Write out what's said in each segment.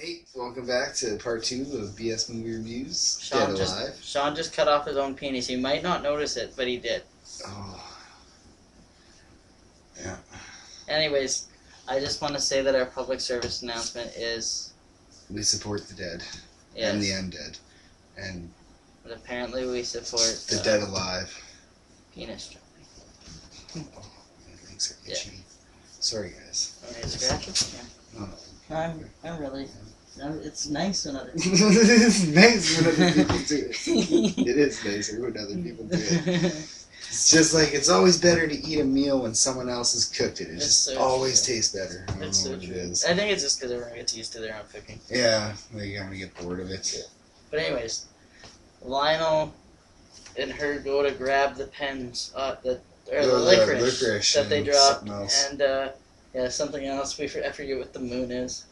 Hey, welcome back to part 2 of BS Movie Reviews. Dead Alive. Sean just cut off his own penis. You might not notice it, but he did. Oh. Yeah. Anyways, I just want to say that our public service announcement is... We support the dead. Yes. And the undead. And... But apparently we support... The dead alive. Penis jumping. Oh, my legs are itchy. Yeah. Sorry, guys. Want me to scratch it? Yeah. No. I'm really... It's nice when other people It's nice when other people do it. It is nicer when other people do it. It's just like, it's always better to eat a meal when someone else has cooked it. It just so always tastes better. I don't know what it is. I think it's just because everyone gets used to their own cooking. Yeah, they kind of get bored of it. Yeah. But anyways, Lionel and her go to grab the pens, the licorice that they dropped, and yeah, something else. I forget what the moon is.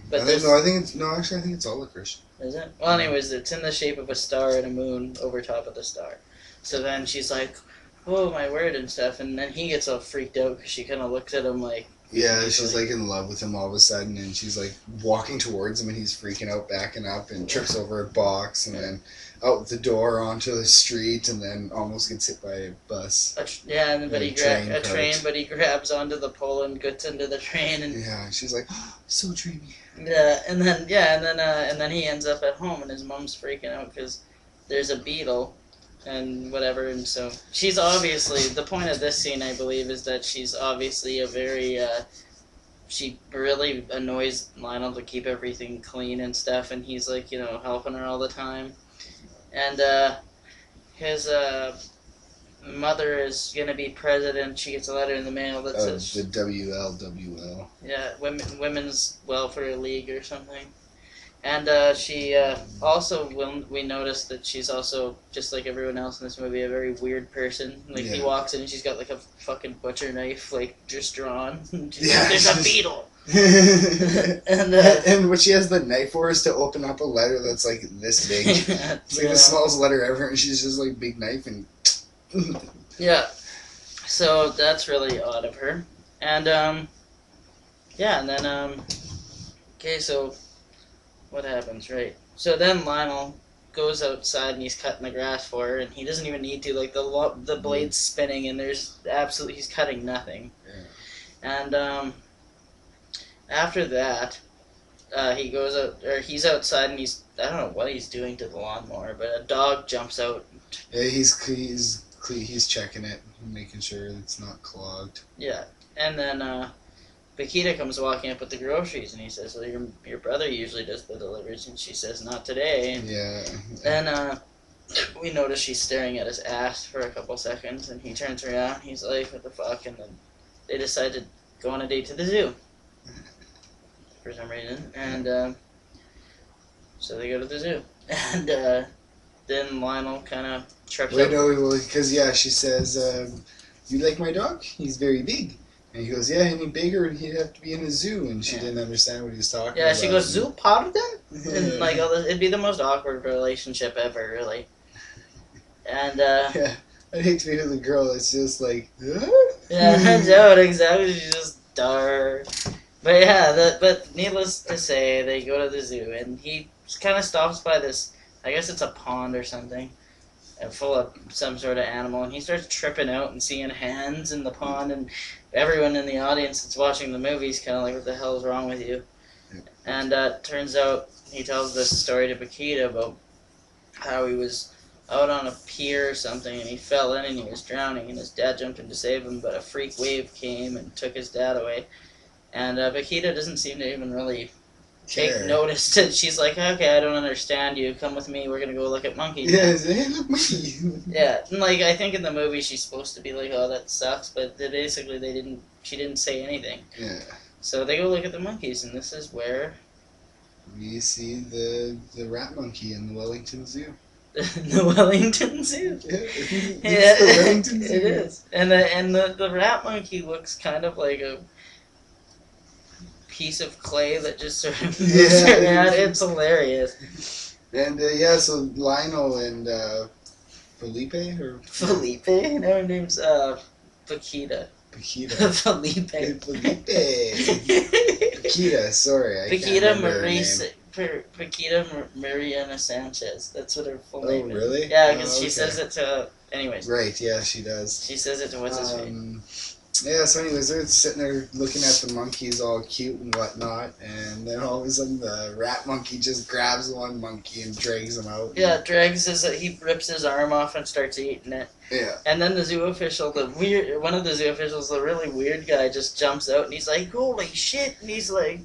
But I think it's all licorice. Is it? Well, anyways, it's in the shape of a star and a moon over top of the star. So then she's like, "Oh my word," and stuff, and then he gets all freaked out because she kind of looks at him like. Yeah, she's like in love with him all of a sudden, and she's like walking towards him, and he's freaking out, backing up, and trips over a box, and then out the door onto the street, and then almost gets hit by a bus. But he grabs onto the pole and gets into the train, and yeah, she's like, oh, so dreamy. Yeah, and then he ends up at home, and his mom's freaking out because there's a beetle. And whatever, and so she's obviously, the point of this scene, I believe, is that she's obviously a very, she really annoys Lionel to keep everything clean and stuff, and he's like, helping her all the time. And, his, mother is gonna be president. She gets a letter in the mail that says... The WLWL. Yeah, Women's Welfare League or something. And she also, we noticed that she's also, just like everyone else in this movie, a very weird person. Like, he walks in and she's got, like, a fucking butcher knife, like, just drawn. There's a beetle! and what she has the knife for is to open up a letter that's, like, this big. It's like the smallest letter ever, and she's just, like, big knife and... Yeah. So, that's really odd of her. And, yeah, and then, okay, so... What happens, right? So then Lionel goes outside and he's cutting the grass for her, and he doesn't even need to. Like, the blade's spinning, and he's cutting nothing. Yeah. And after that, he goes out, or he's outside, and I don't know what he's doing to the lawnmower, but a dog jumps out. Yeah, he's checking it, making sure it's not clogged. Yeah, and then Paquita comes walking up with the groceries, and he says, well, your brother usually does the deliveries, and she says, not today. And yeah. Then we notice she's staring at his ass for a couple seconds, and he turns around, he's like, what the fuck, and then they decide to go on a date to the zoo for some reason, and so they go to the zoo, and then Lionel kind of trips up. Because, yeah, she says, you like my dog? He's very big. And he goes, yeah, any bigger, he'd have to be in a zoo. And she didn't understand what he was talking about. Yeah, she goes, zoo, pardon? And, like, it'd be the most awkward relationship ever, really. And, yeah, I'd hate to be with a girl that's just like, yeah, no, exactly, she's just dark. But, yeah, but needless to say, they go to the zoo, and he kind of stops by this, I guess it's a pond or something, full of some sort of animal, and he starts tripping out and seeing hands in the pond, and everyone in the audience that's watching the movie is kind of like, what the hell is wrong with you? And turns out he tells this story to Paquita about how he was out on a pier or something, and he fell in and he was drowning, and his dad jumped in to save him, but a freak wave came and took his dad away. And Paquita doesn't seem to even really take notice. She's like, okay, I don't understand you. Come with me. We're gonna go look at monkeys. Yeah, hey, look, monkey. Yeah, and like I think in the movie she's supposed to be like, oh, that sucks, but she didn't say anything. Yeah. So they go look at the monkeys, and this is where we see the rat monkey in the Wellington Zoo. The Wellington Zoo. Yeah, it's the Wellington Zoo. It is, and the rat monkey looks kind of like a piece of clay that just sort of moves around. It's hilarious. And so Lionel and Felipe? No, her name's Paquita. Felipe. Felipe. Felipe. Paquita, sorry, I can't Paquita remember her name. Paquita Mariana Sanchez. That's what her full Oh, name is. really? Yeah, because Oh, she okay. says it to. Anyways. Right, yeah, she does. She says it to what's his face. Yeah, so anyways, they're sitting there looking at the monkeys all cute and whatnot, and then all of a sudden the rat monkey just grabs one monkey and drags him out. Yeah, drags he rips his arm off and starts eating it. Yeah. And then the zoo official, one of the zoo officials, the really weird guy, just jumps out and he's like, "Holy shit!" And he's like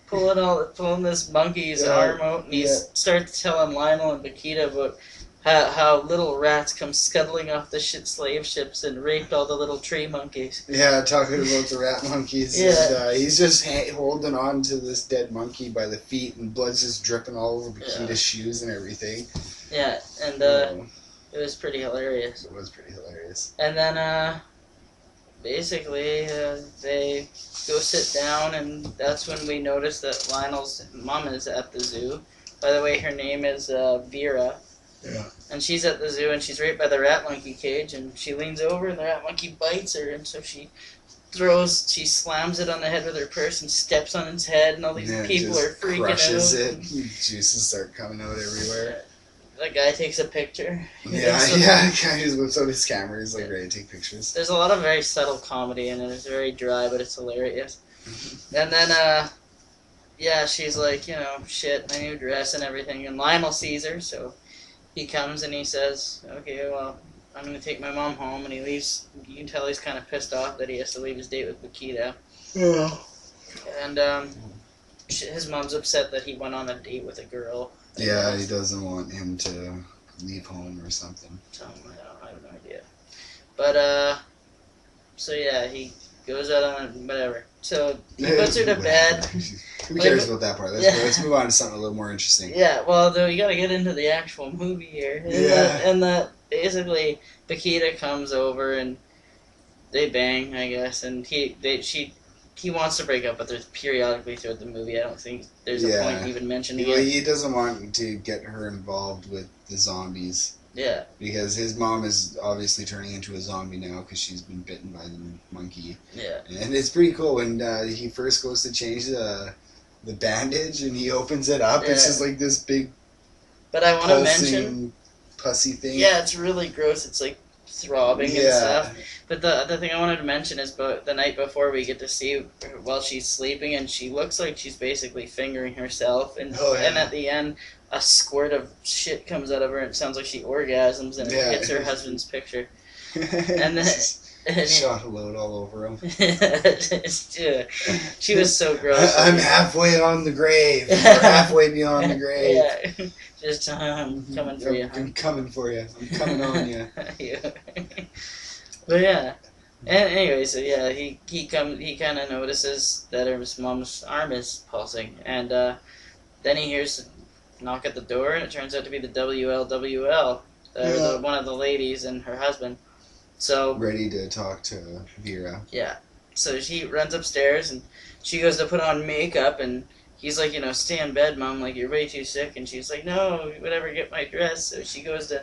pulling this monkey's arm out, and he starts telling Lionel and Paquita about how little rats come scuttling off the slave ships and raped all the little tree monkeys. Yeah, talking about the rat monkeys. Yeah. And, he's just holding on to this dead monkey by the feet, and blood's just dripping all over Paquita's shoes and everything. Yeah, and it was pretty hilarious. It was pretty hilarious. And then, basically, they go sit down, and that's when we notice that Lionel's mom is at the zoo. By the way, her name is Vera. Yeah. And she's at the zoo, and she's right by the rat monkey cage, and she leans over, and the rat monkey bites her, and so she slams it on the head with her purse and steps on its head, and all these people are freaking crushes out. It. Juices start coming out everywhere. The guy takes a picture. Yeah, the guy just whips out his camera. He's like ready to take pictures. There's a lot of very subtle comedy in it. It's very dry, but it's hilarious. And then, she's like, shit, my new dress and everything. And Lionel sees her, so he comes and he says, okay, well, I'm going to take my mom home. And he leaves. You can tell he's kind of pissed off that he has to leave his date with Paquita. Yeah. And his mom's upset that he went on a date with a girl. Yeah, he doesn't want him to leave home or something. I have no idea. But, so yeah, he goes out on whatever. So he puts her to bed. Who cares about that part? Let's move on to something a little more interesting. Yeah, well, though, you gotta get into the actual movie here. And basically, Paquita comes over and they bang, I guess, and he wants to break up, but there's periodically throughout the movie, I don't think there's a point even mentioning it. He doesn't want to get her involved with the zombies. Yeah. Because his mom is obviously turning into a zombie now because she's been bitten by the monkey. Yeah. And it's pretty cool when he first goes to change the bandage and he opens it up. Yeah. It's just like this big but I want to mention pussy thing. Yeah, it's really gross. It's like throbbing and stuff. But the other thing I wanted to mention is the night before we get to see her while she's sleeping, and she looks like she's basically fingering herself, and at the end a squirt of shit comes out of her and it sounds like she orgasms and it hits her husband's picture. And then shot a load all over him. She was so gross. I'm halfway on the grave. Or halfway beyond the grave. Yeah. Just I'm coming for you. I'm coming for you. I'm coming on you. Yeah. But yeah. And anyway, so yeah, he kind of notices that his mom's arm is pulsing, and then he hears a knock at the door, and it turns out to be the WLWL, one of the ladies and her husband. So ready to talk to Vera. Yeah. So she runs upstairs, and she goes to put on makeup, and he's like, stay in bed, Mom, like, you're way too sick. And she's like, no, whatever, get my dress. So she goes to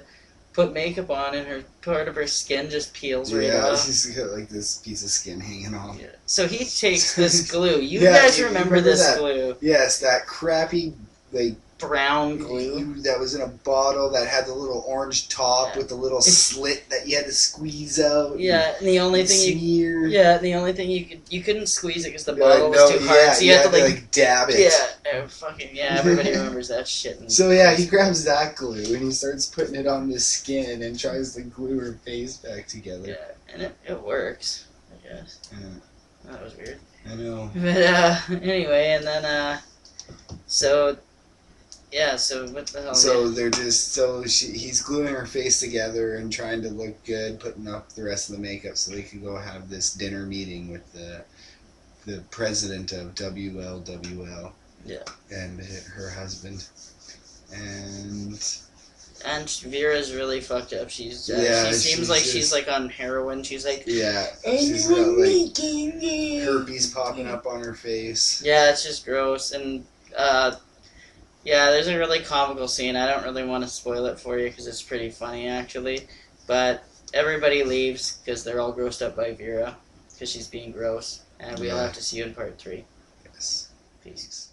put makeup on, and part of her skin just peels right off. Yeah, she's got, like, this piece of skin hanging off. Yeah. So he takes this glue. You guys remember this glue? Yes, that crappy, like, brown glue that was in a bottle that had the little orange top with the little slit that you had to squeeze out. Yeah, and the only thing you couldn't squeeze it because the bottle was too hard, so you had to like dab it. Yeah, everybody remembers that shit. So yeah, he grabs that glue and he starts putting it on the skin and tries to glue her face back together. Yeah, and it works, I guess. Yeah. That was weird. I know. But anyway, and then so. Yeah, so what the hell? So he's gluing her face together and trying to look good, putting up the rest of the makeup so they can go have this dinner meeting with the president of WLWL. Yeah. And her husband. And Vera's really fucked up. She seems like she's like on heroin. She's like, she's got like herpes popping up on her face. Yeah, it's just gross. And yeah, there's a really comical scene. I don't really want to spoil it for you because it's pretty funny, actually. But everybody leaves because they're all grossed up by Vera because she's being gross. And we'll have to see you in part 3. Yes. Peace.